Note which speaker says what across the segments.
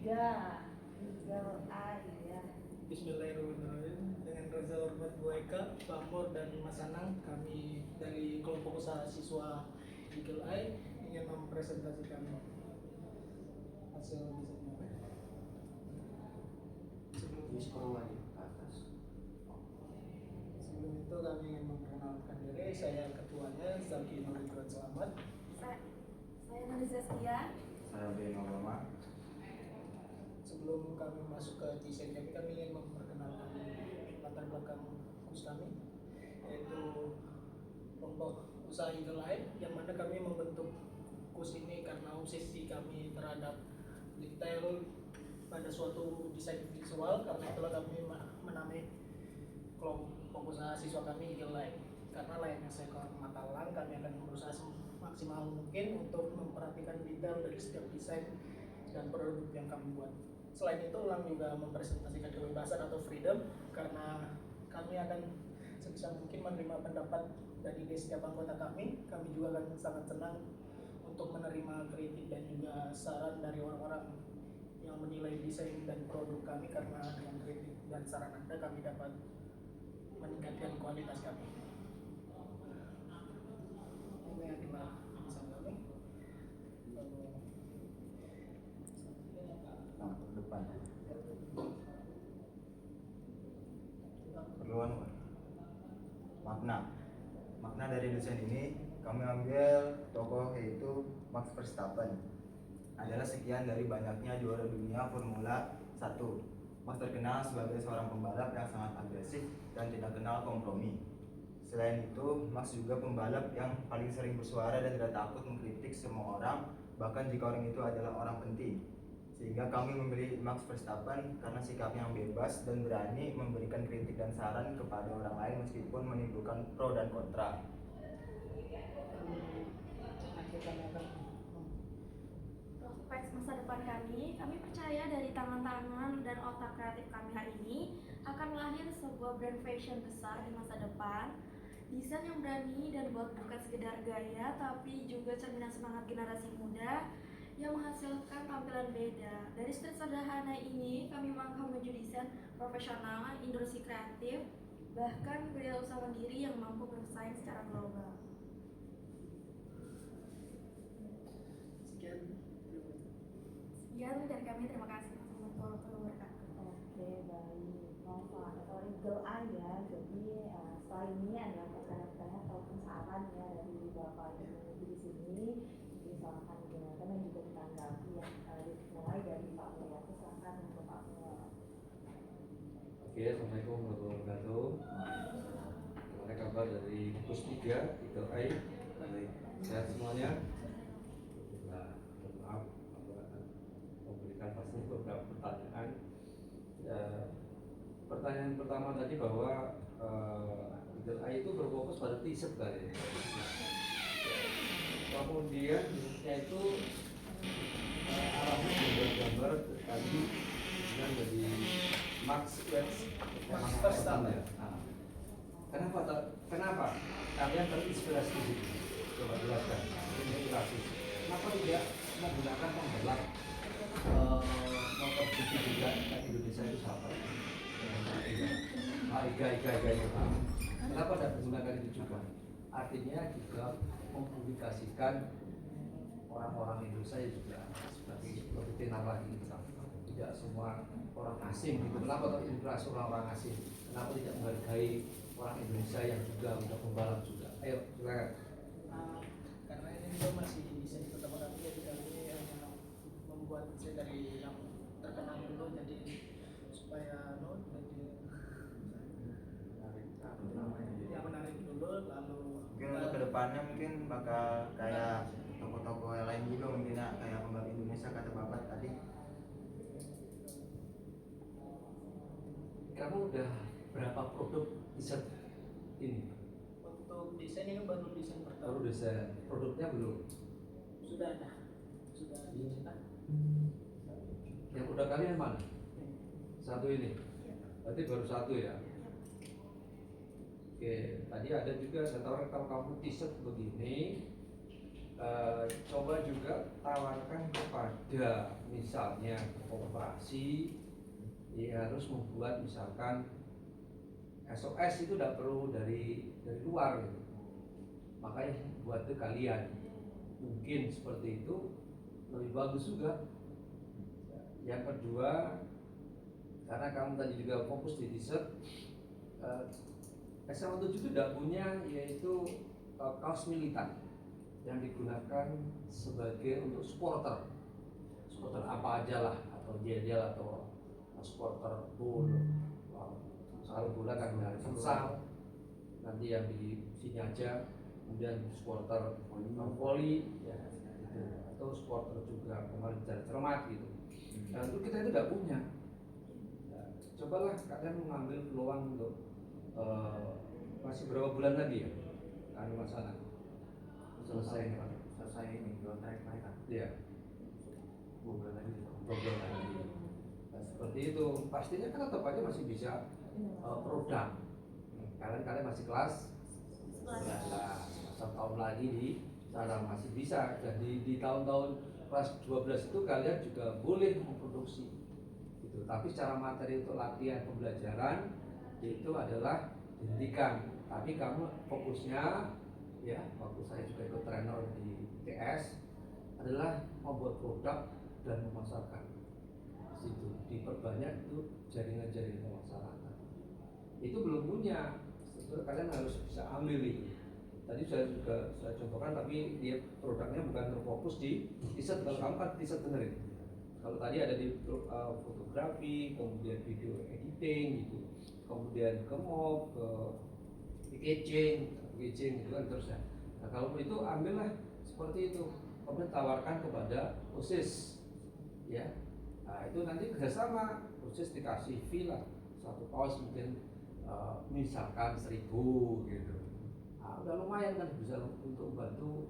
Speaker 1: 3 Eagle Eye ya.
Speaker 2: Bismillahirrahmanirrahim. Dengan rasa hormat Bu Eka, Pak Mur, dan Mas Anang, kami dari kelompok usaha siswa Eagle Eye ingin mempresentasikan hasil desainnya. Sebelum itu kami ingin memperkenalkan diri. Saya ketuanya Zaki Nur Ridwan Selamat.
Speaker 1: Saya Nani Zaskia.
Speaker 3: Saya Beno Lama.
Speaker 2: Sebelum kami masuk ke desain kami ingin memperkenalkan latar belakang kurs kami, yaitu kelompok usaha Eagle Eye, yang mana kami membentuk kurs ini karena obsesi kami terhadap detail pada suatu desain visual. Karena itulah kami menamai kelompok usaha siswa kami Eagle Eye. Karena layaknya seekor mata elang, kami akan berusaha semaksimal mungkin untuk memperhatikan detail dari setiap desain dan produk yang kami buat. Selain itu, Elang juga mempresentasikan kebebasan atau freedom, karena kami akan sebisa mungkin menerima pendapat dari setiap anggota kami. Kami juga akan sangat senang untuk menerima kritik dan juga saran dari orang-orang yang menilai desain dan produk kami, karena dengan kritik dan saran Anda kami dapat meningkatkan kualitas kami. Ini adalah desain kami.
Speaker 3: Nah, ke depan. Perluan makna dari desain ini kami ambil tokoh yaitu Max Verstappen. Adalah sekian dari banyaknya juara dunia Formula 1. Max terkenal sebagai seorang pembalap yang sangat agresif dan tidak kenal kompromi. Selain itu, Max juga pembalap yang paling sering bersuara dan tidak takut mengkritik semua orang, bahkan jika orang itu adalah orang penting. Sehingga kami memilih Max Verstappen karena sikapnya yang bebas dan berani memberikan kritik dan saran kepada orang lain meskipun menimbulkan pro dan kontra.
Speaker 1: Prospek masa depan kami percaya dari tangan-tangan dan otak kreatif kami hari ini akan lahir sebuah brand fashion besar di masa depan. Desain yang berani dan bukan sekedar gaya, tapi juga cerminan semangat generasi muda yang menghasilkan tampilan beda. Dari stil sederhana ini, kami melangkah menuju desain profesional, industri kreatif, bahkan wirausaha mandiri yang mampu bersaing secara global. Sekian dari kami, terima kasih. Assalamualaikum warahmatullahi wabarakatuh.
Speaker 4: Oke, baik. Mohon atau Eagle Eye ya. Jadi setelah ini adalah pertanyaan-pertanyaan ataupun saran ya dari Bapak Ibu di sini. Jadi silahkan digunakan dan juga ditanggapi ya. Mulai dari Pak Mulyati, silahkan untuk Pak Mulyati.
Speaker 5: Oke, Assalamualaikum warahmatullahi wabarakatuh. Gimana kabar dari kurs 3 Eagle Eye? Sehat semuanya? Nah, maaf, aku akan memberikan pasti beberapa pertanyaan. Pertanyaan pertama tadi bahwa Eagle Eye itu berfokus pada t-shirt tadi. Kemudian bentuknya itu arahnya gambar-gambar tadi dengan dari Max Verstappen ya. Nah, kenapa kalian terinspirasi di situ? Coba jelaskan. Inspirasi. Kenapa tidak menggunakan pembalap motor GP juga kan Indonesia itu sama? Iga itu. Kenapa tidak menggunakan itu juga? Artinya juga mempublikasikan orang-orang Indonesia juga sebagai lebih tenar lagi gitu. Tidak semua orang asing gitu. Kenapa terinspirasi orang asing? Kenapa tidak menghargai orang Indonesia yang juga udah pembalap juga? Ayo silakan.
Speaker 2: Karena ini juga masih desain pertama kami, jadi kami hanya membuat desain dari yang terkenal dulu, jadi supaya yang menarik dulu, lalu
Speaker 3: Mungkin untuk kedepannya mungkin bakal kayak toko-toko yang lain juga mungkin ya, kayak pembalap Indonesia kata Bapak tadi.
Speaker 5: Kamu udah berapa produk t-shirt ini?
Speaker 2: untuk desain ini baru desain pertama.
Speaker 5: Baru desain, produknya belum?
Speaker 2: Sudah dicetak.
Speaker 5: Yang udah kalian mana? Satu ini? Berarti baru satu ya? Oke, tadi ada juga saya tahu kalau kamu t-shirt begini coba juga tawarkan kepada misalnya koperasi, ya harus membuat misalkan SOS itu tidak perlu dari luar gitu. Makanya buat ke kalian mungkin seperti itu lebih bagus juga. Yang kedua, karena kamu tadi juga fokus di dessert, SMA 7 itu tidak punya yaitu kaos militan yang digunakan sebagai untuk supporter apa aja lah, atau JDL atau supporter bola. Kalau bola kan dari futsal, nanti yang di sini aja, kemudian supporter volley ya, gitu. Atau supporter juga kemarin bicara cermat gitu. Dan itu kita itu tidak punya. Nah, cobalah kalian mengambil peluang untuk masih berapa bulan lagi ya? Kan masalah selesai
Speaker 3: ini kontrak mereka.
Speaker 5: Iya.
Speaker 3: 2 bulan lagi.
Speaker 5: Nah, seperti itu pastinya kan tetap aja masih bisa produk. Kalian masih kelas 11, 1 tahun lagi di sana masih bisa. Jadi di tahun-tahun kelas 12 itu kalian juga boleh memproduksi gitu. Tapi secara materi untuk latihan pembelajaran itu adalah dihentikan. Tapi kamu fokusnya ya, waktu saya juga ikut trainer di ITS adalah membuat produk dan memasarkan. Situ diperbanyak itu jaringan-jaringan pemasaran. Itu belum punya, sebetulnya kalian harus bisa ambil itu. Tadi saya contohkan, tapi dia produknya bukan terfokus di t-shirt. Kalau kamu kan t-shirt benerin. Kalau tadi ada di fotografi, kemudian video editing gitu, kemudian ke mop, ke packaging itu kan terus ya. Nah kalau itu ambillah seperti itu, kemudian tawarkan kepada OSIS, ya. Nah itu nanti kerjasama, OSIS dikasih fee lah, 1 kaos mungkin misalkan 1.000 gitu. Nah, udah lumayan kan bisa untuk membantu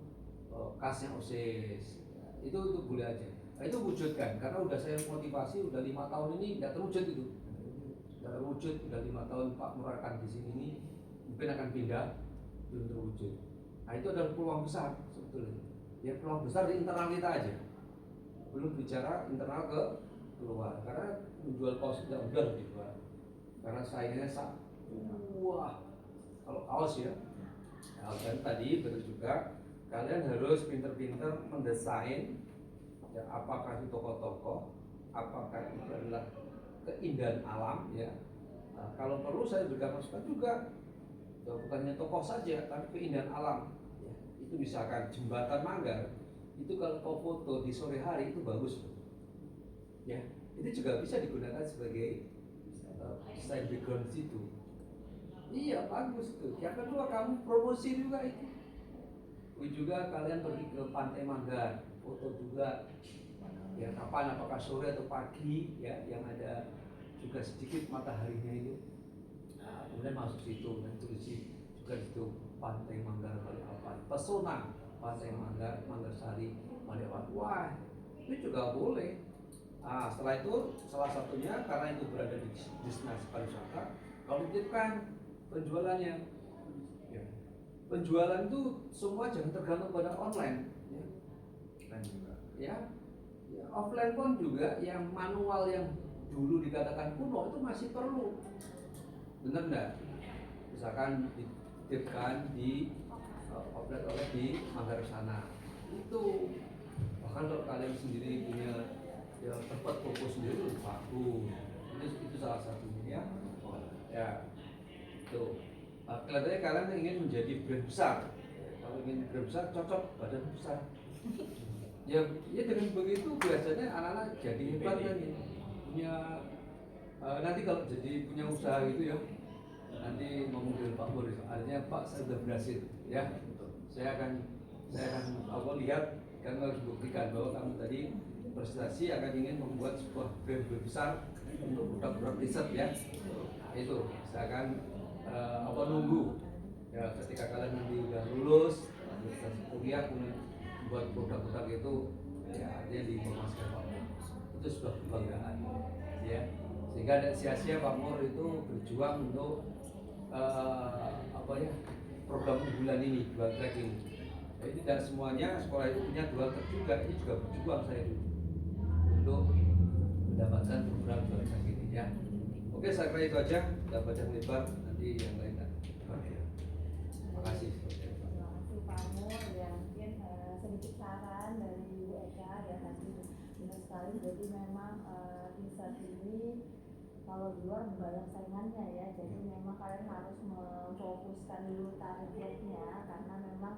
Speaker 5: kasnya OSIS. Ya, itu boleh aja. Nah, itu wujudkan, karena udah saya motivasi udah 5 tahun ini nggak terwujud itu. Nggak terwujud, udah 5 tahun Pak Murakan di sini ini mungkin akan pindah, belum terwujud. Nah itu adalah peluang besar sebetulnya. Ya peluang besar di internal kita aja. Belum bicara internal ke keluar, karena menjual kaos tidak mudah dijual. Karena saingannya wah, kalau kaos ya. Nah, dan tadi betul juga kalian harus pinter-pinter mendesain ya, apakah itu toko-toko, apakah itu adalah keindahan alam ya. Nah, kalau perlu saya juga masukkan juga ya, bukannya tokoh saja tapi keindahan alam ya. Itu misalkan jembatan Manggar itu kalau kau foto di sore hari itu bagus ya, itu juga bisa digunakan sebagai desain background situ. Iya bagus tuh. Yang kedua kamu promosi juga itu. Juga kalian pergi ke Pantai Manggar, foto juga. Ya kapan, apakah sore atau pagi ya, yang ada juga sedikit mataharinya itu. Nah, kemudian masuk situ dan tulis juga itu Pantai Manggar Balikpapan, pesona Pantai Manggar, Manggarsari, Balikpapan. Wah, itu juga boleh. Nah, setelah itu salah satunya karena itu berada di destinasi pariwisata, kalau titipkan penjualannya. Ya. Penjualan itu semua jangan tergantung pada online. Ya.
Speaker 3: Dan juga
Speaker 5: Ya, offline pun juga yang manual yang dulu dikatakan kuno itu masih perlu. Benar enggak? Misalkan dititipkan di offline oleh di Manggar sana. Itu bahkan kalau kalian sendiri punya ya tempat fokus sendiri itu bagus. Itu salah satunya ya. Tuh, kelihatannya kalian ingin menjadi brand besar. Kalau ingin brand besar, cocok badan besar. Ya dengan begitu biasanya anak-anak jadi hebat kan ya. Punya nanti kalau jadi punya usaha gitu ya, nanti ngomong dengan Pak Boris, artinya Pak saya sudah berhasil ya. Saya akan lihat, kamu harus buktikan bahwa kamu tadi prestasi akan ingin membuat sebuah brand besar untuk produk-produk riset ya. Nah, itu saya akan nunggu ya ketika kalian nanti udah lulus kuliah kemudian buat produk-produk itu ya artinya diinformasikan Pak Mur itu sudah kebanggaan ya, sehingga tidak sia-sia Pak Mur itu berjuang untuk program unggulan ini, dual tracking Jadi tidak semuanya sekolah itu punya dual track juga. Ini juga berjuang saya dulu untuk mendapatkan program dual track ini ya. Oke, saya kira itu aja. Tidak panjang lebar, nanti yang lain kan. Terima kasih.
Speaker 4: Terima kasih Pak Nur. Ya mungkin sedikit saran dari Bu Eka ya tadi benar sekali. Jadi memang di saat ini kalau di luar banyak saingannya ya. Jadi memang kalian harus memfokuskan dulu targetnya karena memang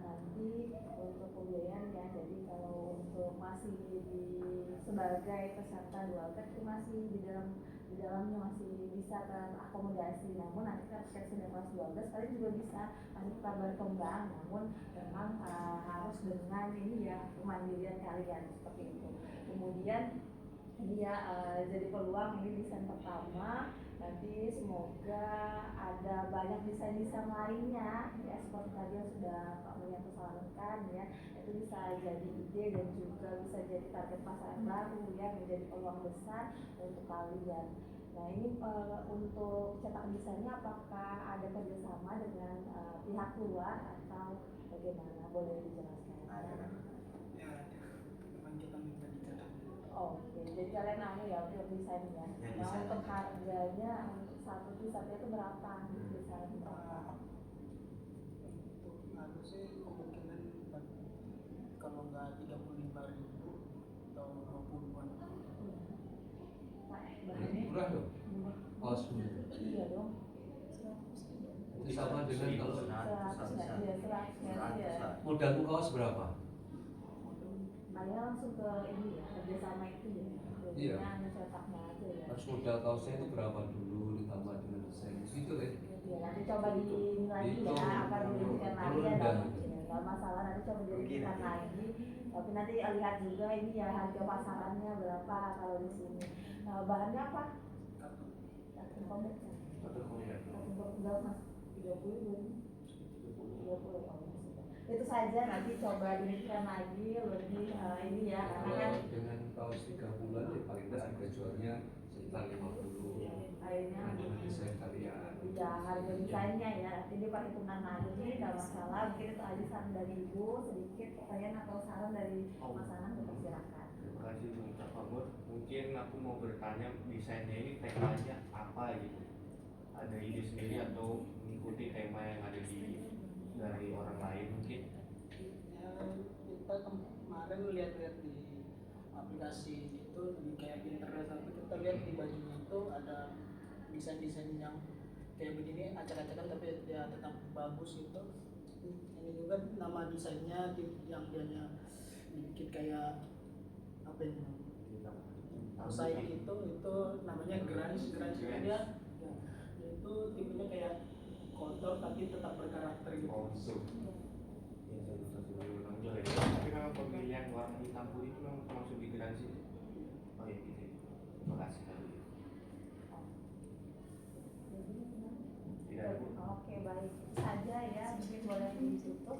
Speaker 4: nanti untuk pembiayaan ya. Jadi kalau untuk masih sebagai peserta dual track itu masih di dalamnya masih bisa terakomodasi. Namun nanti ketika sudah kelas 12 kalian juga bisa masih tetap berkembang, namun memang harus dengan ini ya kemandirian kalian seperti itu. Kemudian ini ya jadi peluang ini desain pertama, nanti semoga ada banyak desain-desain lainnya ya seperti tadi yang sudah Pak Mulyanto sarankan ya, itu bisa jadi ide dan juga bisa jadi target pasaran baru ya, menjadi peluang besar untuk kalian. Nah ini untuk cetak desainnya apakah ada kerjasama dengan pihak luar atau bagaimana, boleh dijelaskan?
Speaker 2: Ya, memang kita minta dicatat.
Speaker 4: Oke, jadi kalian ya untuk desainnya.
Speaker 3: Ya,
Speaker 4: Nah
Speaker 3: desain.
Speaker 4: untuk harganya untuk satu desainnya itu berapa? Kisaran berapa?
Speaker 2: Untuk aku sih kemungkinan kalau nggak 35.000 atau 20-an.
Speaker 4: Nah,
Speaker 5: Ini murah dong. Kaos murah.
Speaker 4: iya dong.
Speaker 5: Itu sama dengan kalau
Speaker 4: 100 ya, 100 ya.
Speaker 5: modalmu kaos berapa?
Speaker 4: Makanya langsung ke ini ya, kerjasama itu ya.
Speaker 5: Iya.
Speaker 4: Jadinya cetaknya aja ya.
Speaker 5: Harus modal kaosnya itu berapa dulu ditambah dengan desain gitu kan?
Speaker 4: Ya nanti coba dinilai lagi ya, apa diberikan lagi ya, nggak masalah, nanti coba diberikan lagi. Tapi nanti lihat juga ini ya harga pasarannya berapa kalau di sini. Bahannya apa? Kartun komik ya. Kartun berapa mas? 30 belum? 30 oh, itu saja, nanti coba diberikan lagi lebih ini ya karena kan
Speaker 5: Kalau dengan kaos 3 bulan ya paling tidak harga jualnya sekitar 50.
Speaker 4: akhirnya
Speaker 5: Dengan desain kalian.
Speaker 4: ya harga desainnya ya, nanti dia perhitungan lagi nggak masalah. Mungkin itu aja saran dari ibu sedikit kalian atau saran dari Mas Anang, dipersilakan.
Speaker 6: Terima kasih Pak Mahmud. Mungkin aku mau bertanya desainnya ini temanya apa gitu? Ada ide sendiri atau mengikuti tema yang ada dari orang lain mungkin?
Speaker 2: Ya, kita kemarin lihat-lihat di aplikasi itu di kayak Pinterest atau kita lihat di bajunya itu ada desain-desain yang kayak begini acak-acakan tapi ya tetap bagus itu. Ini juga nama desainnya yang dianya dikit kayak apa ini? Usai itu namanya grunge dia ya, itu tipenya kayak kotor tapi tetap berkarakter gitu.
Speaker 6: Oh, itu. Tapi kalau pemilihan warna hitam putih itu memang termasuk di garansi. Oh iya gitu. Terima kasih. Tidak.
Speaker 4: Oke baik, itu saja ya, mungkin boleh ditutup.